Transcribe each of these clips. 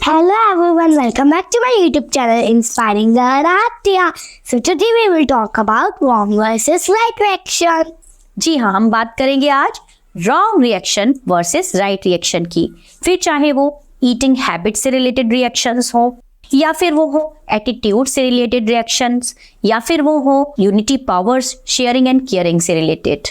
Hello everyone, welcome back to my YouTube channel Inspiring the Aradhya. So today we will talk about wrong versus right reaction. जी हाँ, हम बात करेंगे आज wrong reaction versus right reaction की। फिर चाहे वो ईटिंग हैबिट से रिलेटेड रिएक्शंस हो, या फिर वो हो एटीट्यूड से रिलेटेड रिएक्शंस, या फिर वो हो unity powers sharing and caring से रिलेटेड,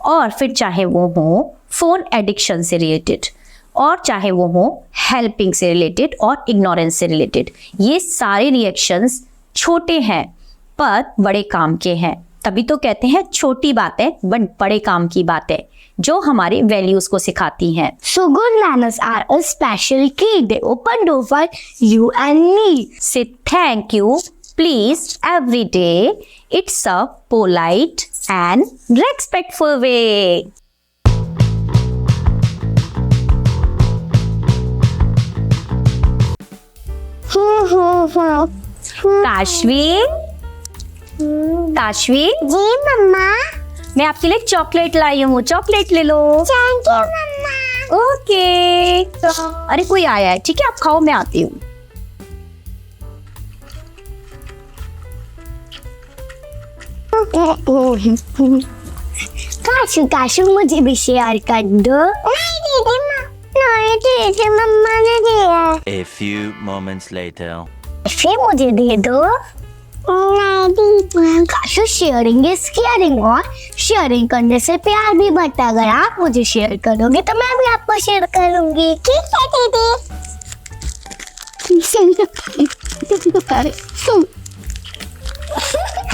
और फिर चाहे वो हो फोन एडिक्शन से रिलेटेड, और चाहे वो हो हेल्पिंग से रिलेटेड और इग्नोरेंस से रिलेटेड। ये सारे रिएक्शंस छोटे हैं पर बड़े काम के हैं, तभी तो कहते हैं छोटी बातें बट बड़े काम की बातें जो हमारे वैल्यूज को सिखाती हैं। So good manners are a special key. They open door for you and me. Say thank you, please every day. It's a polite and respectful way. Kashvi, Kashvi जी मम्मा। मैं आपके लिए चॉकलेट लाई हूँ, चॉकलेट ले लो। थैंक यू मम्मा। ओके। अरे कोई आया है, ठीक है आप खाओ, मैं आती हूँ। काशू काशू मुझे भी शेयर कर दो। नहीं दीदी मम्मा ने दिया। A few moments later. फिर मुझे दे दो। काशू शेयरिंग इज केयरिंग, और शेयरिंग करने से प्यार भी बढ़ता है। अगर आप मुझे शेयर करोगे तो मैं भी आपको शेयर करूंगी। ठीक है दीदी।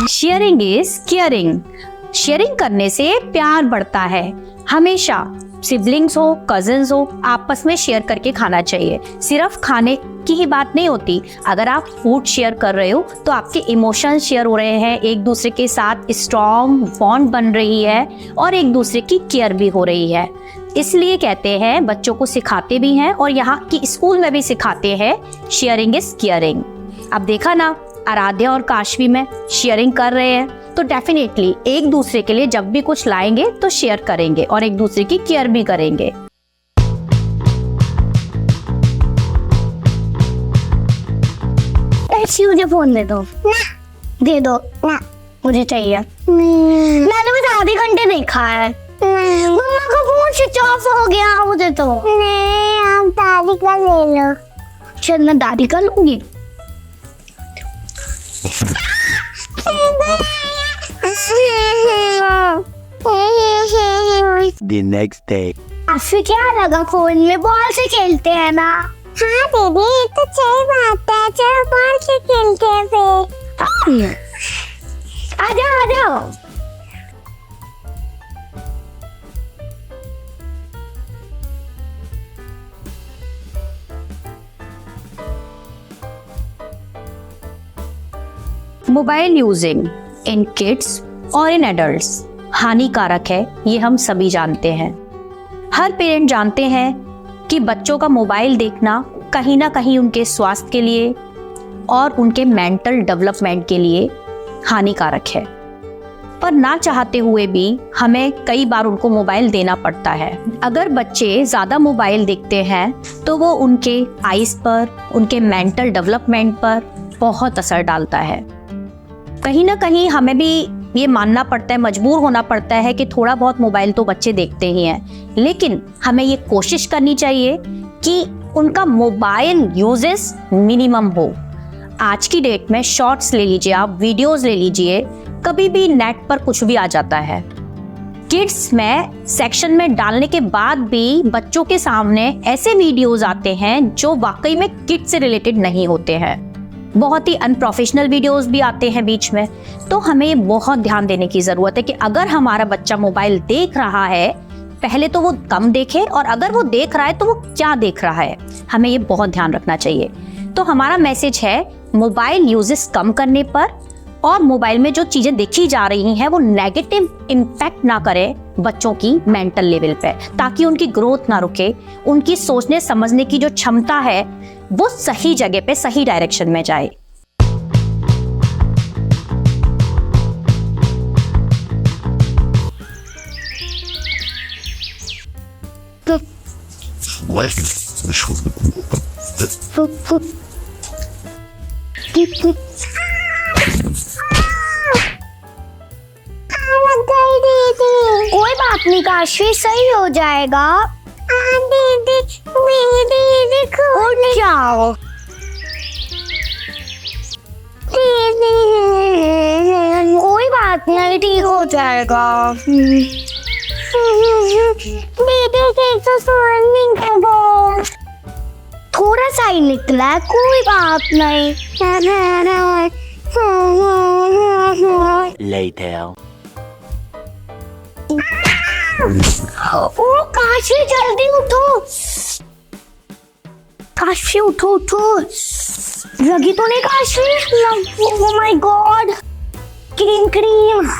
Sharing is caring. शेयरिंग करने से प्यार बढ़ता है। हमेशा सिबलिंग्स हो, कजिन्स हो, आपस में शेयर करके खाना चाहिए। सिर्फ खाने की ही बात नहीं होती। अगर आप फूड शेयर कर रहे हो तो आपके इमोशंस शेयर हो रहे हैं, एक दूसरे के साथ स्ट्रॉन्ग बॉन्ड बन रही है और एक दूसरे की केयर भी हो रही है। इसलिए कहते हैं, बच्चों को सिखाते भी हैं और यहाँ की स्कूल में भी सिखाते हैं, शेयरिंग इज केयरिंग। अब देखा ना, आराध्या और काशवी में शेयरिंग कर रहे हैं तो डेफिनेटली एक दूसरे के लिए जब भी कुछ लाएंगे तो शेयर करेंगे और एक दूसरे की केयर भी करेंगे। मुझे फोन दे दो। दे दो ना, मुझे चाहिए। मैंने बस आधे घंटे देखा है। मम्मा का फोन स्विच ऑफ हो गया। मुझे तो नहीं, आप दादी का ले लो। चल मैं दादी का लूंगी। The next day. आपसे क्या लगा, फोन में बॉल से खेलते हैं ना। हाँ दीदी, तो सही बात है। चलो बॉल से खेलते हैं फिर। आ जाओ आ जाओ। मोबाइल यूजिंग इन किड्स और इन एडल्ट्स हानिकारक है, ये हम सभी जानते हैं। हर पेरेंट जानते हैं कि बच्चों का मोबाइल देखना कहीं ना कहीं उनके स्वास्थ्य के लिए और उनके मेंटल डेवलपमेंट के लिए हानिकारक है, पर ना चाहते हुए भी हमें कई बार उनको मोबाइल देना पड़ता है। अगर बच्चे ज़्यादा मोबाइल देखते हैं तो वो उनके आइज़ पर, उनके मेंटल डेवलपमेंट पर बहुत असर डालता है। कहीं ना कहीं हमें भी ये मानना पड़ता है, मजबूर होना पड़ता है कि थोड़ा बहुत मोबाइल तो बच्चे देखते ही हैं, लेकिन हमें ये कोशिश करनी चाहिए कि उनका मोबाइल यूजेस मिनिमम हो। आज की डेट में शॉर्ट्स ले लीजिए, आप वीडियोस ले लीजिए, कभी भी नेट पर कुछ भी आ जाता है। किड्स में सेक्शन में डालने के बाद भी बच्चों के सामने ऐसे वीडियोस आते हैं जो वाकई में किड्स से रिलेटेड नहीं होते हैं। बहुत ही अनप्रोफेशनल वीडियोस भी आते हैं बीच में। तो हमें ये बहुत ध्यान देने की ज़रूरत है कि अगर हमारा बच्चा मोबाइल देख रहा है, पहले तो वो कम देखे, और अगर वो देख रहा है तो वो क्या देख रहा है, हमें ये बहुत ध्यान रखना चाहिए। तो हमारा मैसेज है, मोबाइल यूजेस कम करने पर, और मोबाइल में जो चीज़ें देखी जा रही हैं वो नेगेटिव इम्पैक्ट ना करे बच्चों की मेंटल लेवल पे, ताकि उनकी ग्रोथ ना रुके, उनकी सोचने समझने की जो क्षमता है वो सही जगह पे, सही डायरेक्शन में जाए। कोई बात नहीं काशी, सही हो जाएगा। उठ जाओ। कोई बात नहीं, ठीक हो जाएगा। थोड़ा सा ही निकला है, कोई बात नहीं। Later. ओ काशी जल्दी उठो, काशी उठो उठो, लगी तो नहीं Kashi? Oh my God, cream cream.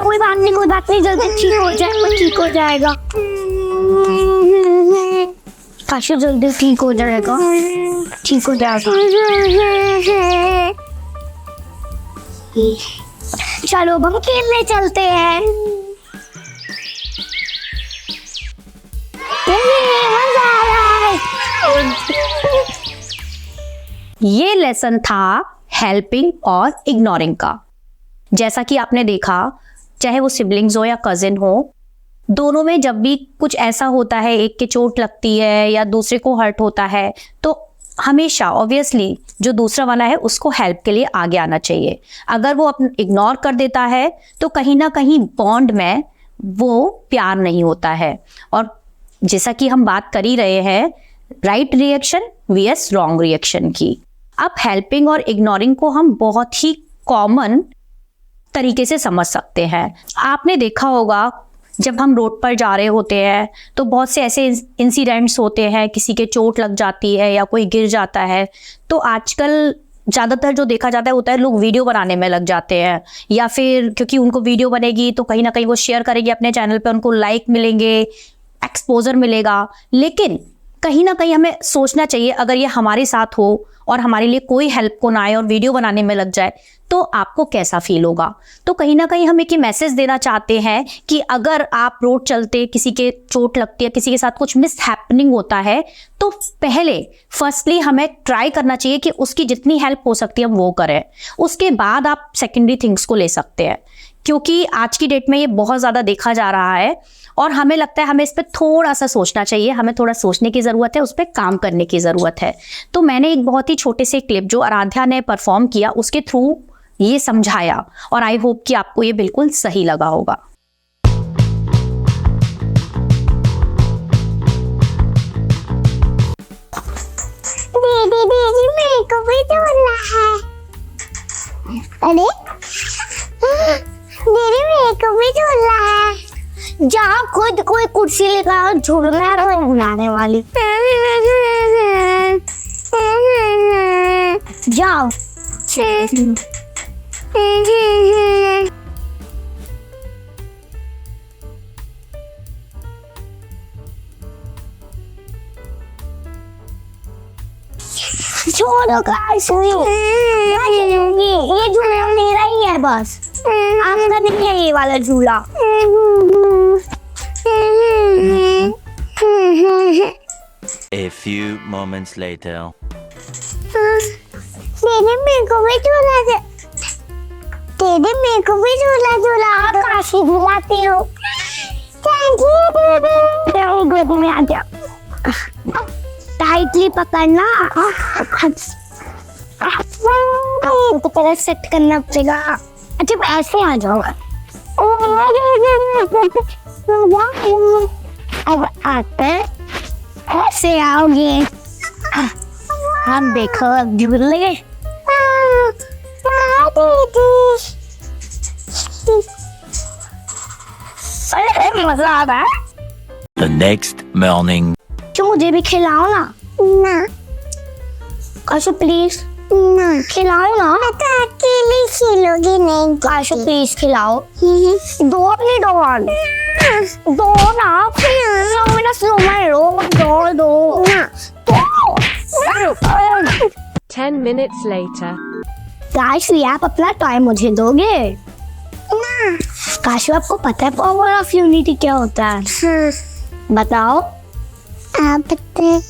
कोई बात नहीं, कोई बात नहीं, जल्दी ठीक हो जाएगा, ठीक हो जाएगा। काशी जल्दी ठीक हो जाएगा, ठीक हो जाएगा। चलो अब हम खेलने चलते हैं। मजा आ रहा है। ये लेसन था हेल्पिंग और इग्नोरिंग का। जैसा कि आपने देखा, चाहे वो सिबलिंग्स हो या कजिन हो, दोनों में जब भी कुछ ऐसा होता है, एक के चोट लगती है या दूसरे को हर्ट होता है, तो हमेशा ऑब्वियसली जो दूसरा वाला है उसको हेल्प के लिए आगे आना चाहिए। अगर वो इग्नोर कर देता है तो कहीं ना कहीं बॉन्ड में वो प्यार नहीं होता है। और जैसा कि हम बात कर ही रहे हैं, right reaction vs wrong reaction की। अब हेल्पिंग और इग्नोरिंग को हम बहुत ही कॉमन तरीके से समझ सकते हैं। आपने देखा होगा जब हम रोड पर जा रहे होते हैं तो बहुत से ऐसे इंसिडेंट्स होते हैं, किसी के चोट लग जाती है या कोई गिर जाता है, तो आजकल ज़्यादातर जो देखा जाता है होता है लोग वीडियो बनाने में लग जाते हैं, या फिर क्योंकि उनको वीडियो बनेगी तो कहीं ना कहीं वो शेयर करेंगे अपने चैनल पे, उनको लाइक मिलेंगे, एक्सपोजर मिलेगा। लेकिन कहीं ना कहीं हमें सोचना चाहिए, अगर ये हमारे साथ हो और हमारे लिए कोई हेल्प को ना आए और वीडियो बनाने में लग जाए तो आपको कैसा फील होगा। तो कहीं ना कहीं हम एक मैसेज देना चाहते हैं कि अगर आप रोड चलते किसी के चोट लगती है, किसी के साथ कुछ मिस हैपनिंग होता है, तो पहले फर्स्टली हमें ट्राई करना चाहिए कि उसकी जितनी हेल्प हो सकती है हम वो करें। उसके बाद आप सेकेंडरी थिंग्स को ले सकते हैं, क्योंकि आज की डेट में ये बहुत ज़्यादा देखा जा रहा है और हमें लगता है हमें इस पर थोड़ा सा सोचना चाहिए, हमें थोड़ा सोचने की ज़रूरत है, उस पर काम करने की ज़रूरत है। तो मैंने एक बहुत ही छोटे से क्लिप जो आराध्या ने परफॉर्म किया उसके थ्रू ये समझाया, और आई होप कि आपको ये बिल्कुल सही लगा होगा। दीदी दीदी मेरे को भी झूलना है। अरे दीदी मेरे को भी झूलना है। जा खुद कोई कुर्सी लेकर झूलना है, तो बुलाने वाली। जाओ। छोड़ो गाइस, ये झूला मेरा ही है बस, आपका नहीं है ये वाला झूला। A few moments later. दीदी मेरे को भी झूला दे, दीदी मेरे को भी झूला झूला। आप काशी झूलाती हो। थैंक यू दीदी। गोद में आ जाओ, टाइटली पकड़ना, तो पहले सेट करना पड़ेगा। अच्छा ऐसे आ जाओ। अब आते ऐसे आओगे, हम देखो अब झूले। मजा आ रहा है। The next morning. क्यों मुझे भी खिलाओ ना। ना काशु प्लीज, ना खिलाओ ना। मैं तो अकेले खेलोगी नहीं। काशु प्लीज खिलाओ। दो अपनी डॉल दो ना, मेरा स्लो में रो दो ना। 10 minutes later. काशवी आप अपना टॉय मुझे दोगे ना? काशवी आपको पता है पावर ऑफ यूनिटी क्या होता है? बताओ। आप बताए।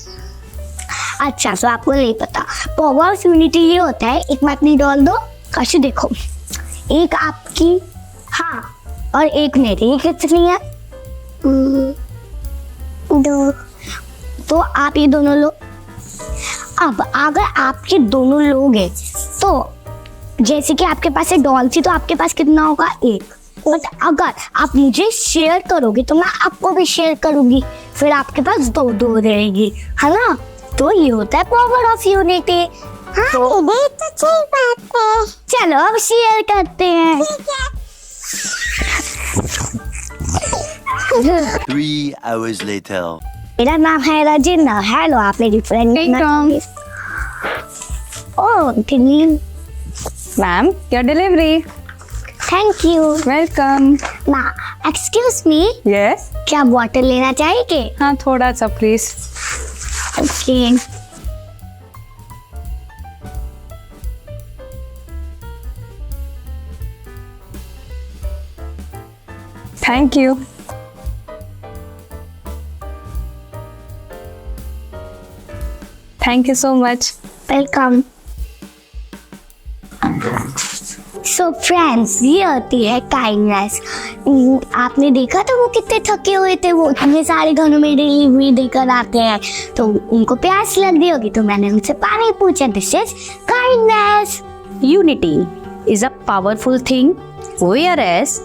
अच्छा तो आपको नहीं पता। पावर ऑफ यूनिटी ये होता है, एक मैं अपनी डॉल दो। काशवी देखो, एक आपकी, हाँ, और एक मेरी। ये कितनी है? 2। तो आप ये दोनों लो। अब अगर आपके दोनों लोग हैं तो जैसे कि आपके पास एक डॉल थी तो आपके पास कितना होगा? 1। बट अगर आप मुझे शेयर करोगे तो मैं आपको भी शेयर करूंगी, फिर आपके पास 2 रहेगी, है ना? तो ये होता है पावर ऑफ यूनिटी। हाँ, तो सही बात है। चलो अब शेयर करते हैं। 3 hours later. मेरा नाम है रजिना। हेलो, आप मेरी friend. Oh Dilip. Ma'am, your delivery. Thank you. Welcome. ना एक्सक्यूज मी, यस। क्या वाटर लेना चाहेंगे? हाँ, थोड़ा सा please. Okay. Thank you. Thank you so much. Welcome. So friends, ये होती है काइंडनेस। आपने देखा था वो कितने थके हुए थे, वो इतने सारे घरों में डिलीवरी देकर आते हैं, तो उनको प्यास लग रही होगी तो मैंने उनसे पानी पूछा। This is kindness. Unity is a powerful thing, whereas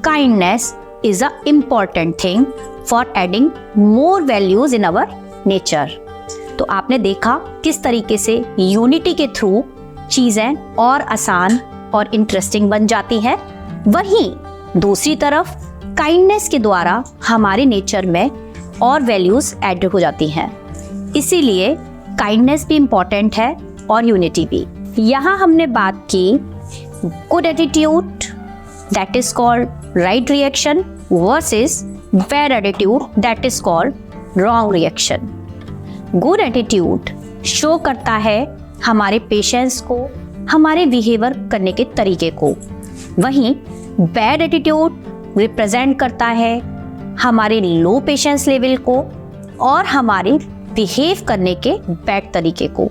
kindness is a important thing for adding more values in our nature. तो आपने देखा किस तरीके से यूनिटी के थ्रू चीजें और आसान और इंटरेस्टिंग बन जाती हैं। वहीं दूसरी तरफ काइंडनेस के द्वारा हमारे नेचर में और वैल्यूज ऐड हो जाती हैं। इसीलिए काइंडनेस भी इम्पोर्टेंट है और यूनिटी भी। यहाँ हमने बात की good attitude, that is called right reaction, versus bad attitude, that is called wrong reaction. Good attitude show करता है हमारे पेशेंस को, हमारे बिहेवियर करने के तरीके को। वहीं बैड एटीट्यूड रिप्रेजेंट करता है हमारे लो पेशेंस लेवल को और हमारे बिहेव करने के बैड तरीके को।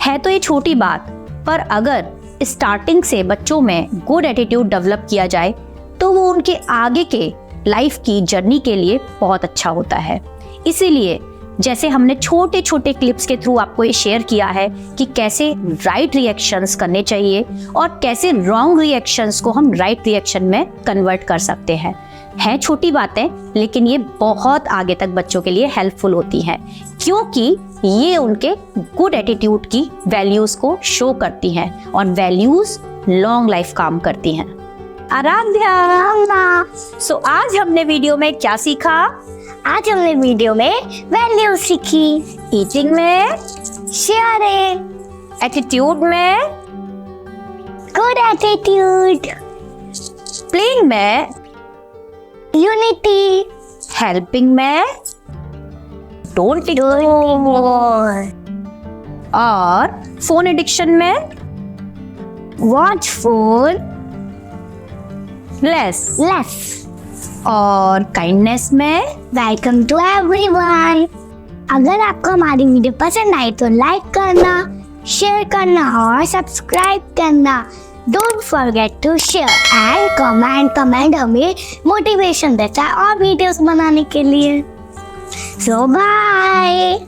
है तो ये छोटी बात, पर अगर स्टार्टिंग से बच्चों में गुड एटीट्यूड डेवलप किया जाए तो वो उनके आगे के लाइफ की जर्नी के लिए बहुत अच्छा होता है। इसीलिए जैसे हमने छोटे छोटे क्लिप्स के थ्रू आपको ये शेयर किया है कि कैसे राइट रिएक्शंस करने चाहिए और कैसे रॉन्ग रिएक्शंस को हम राइट रिएक्शन में कन्वर्ट कर सकते हैं। हैं छोटी बातें, लेकिन ये बहुत आगे तक बच्चों के लिए हेल्पफुल होती हैं, क्योंकि ये उनके गुड एटीट्यूड की वैल्यूज को शो करती हैं और वैल्यूज लॉन्ग लाइफ काम करती हैं। आराध्या, सो आज हमने वीडियो में क्या सीखा? आज हमने वीडियो में वैल्यू सीखी। ईटिंग में, शेयरिंग, एटीट्यूड में, गुड एटीट्यूड, प्लेइंग में, यूनिटी, हेल्पिंग में, डोंट इग्नोर, और फोन एडिक्शन में, वॉचफुल, लेस, और काइंडनेस में, वेलकम टू एवरीवन। अगर आपको हमारी वीडियो पसंद आई तो लाइक करना, शेयर करना और सब्सक्राइब करना। Don't forget to share and comment हमें मोटिवेशन देता है और वीडियोस बनाने के लिए। So bye.